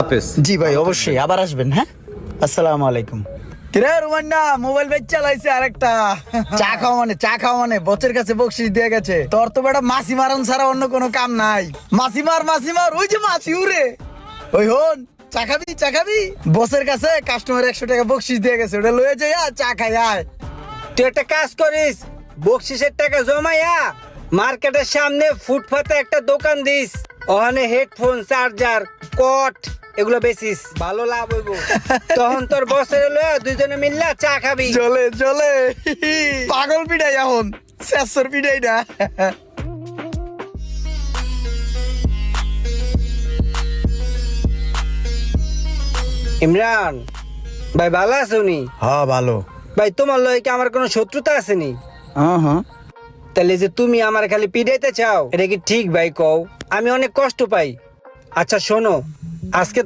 হাফেজ। জি ভাই, অবশ্যই আবার আসবেন। হ্যাঁ, আসসালামু আলাইকুম। কিরে রুমান্না, মোবাইল বেচ চালাইছে আরেকটা। চা খাওয়া মানে বচের কাছে বকশিস দিয়ে গেছে। তোর তো বেটা মাছি মারন ছাড়া অন্য কোনো কাম নাই। মাছি মার, ওই যে মাছি উড়ে। ওই হন, চা খাবি বসের কাছে কাস্টমার 100 টাকা বকশিস দিয়ে গেছে, ওটা লয়ে যাই চা খাই আয়। তুই একটা কাজ করিস, বকশিসের টাকা জমাইয়া মার্কেটের সামনে ফুটপাতে একটা দোকান দিস, ওখানে হেডফোন, চার্জার, কট এগুলো বেচিস, ভালো লাভ হইব। তখন তোর বসের লয়া দুইজনে মিললা চা খাবি। চলে পাগল পিটাই এখন, শেষর পিটাই না। ইমরান ভাই, ভালো আছো নি? হ্যাঁ ভালো। ভাই, তোমার লয় কি আমার কোনো শত্রুতা আছে নি? হ্যাঁ। তাহলে যে তুমি আমার খালি পিটাইতে চাও, এটা কি ঠিক ভাই? কও, আমি অনেক কষ্ট পাই। আচ্ছা শোনো, আজকে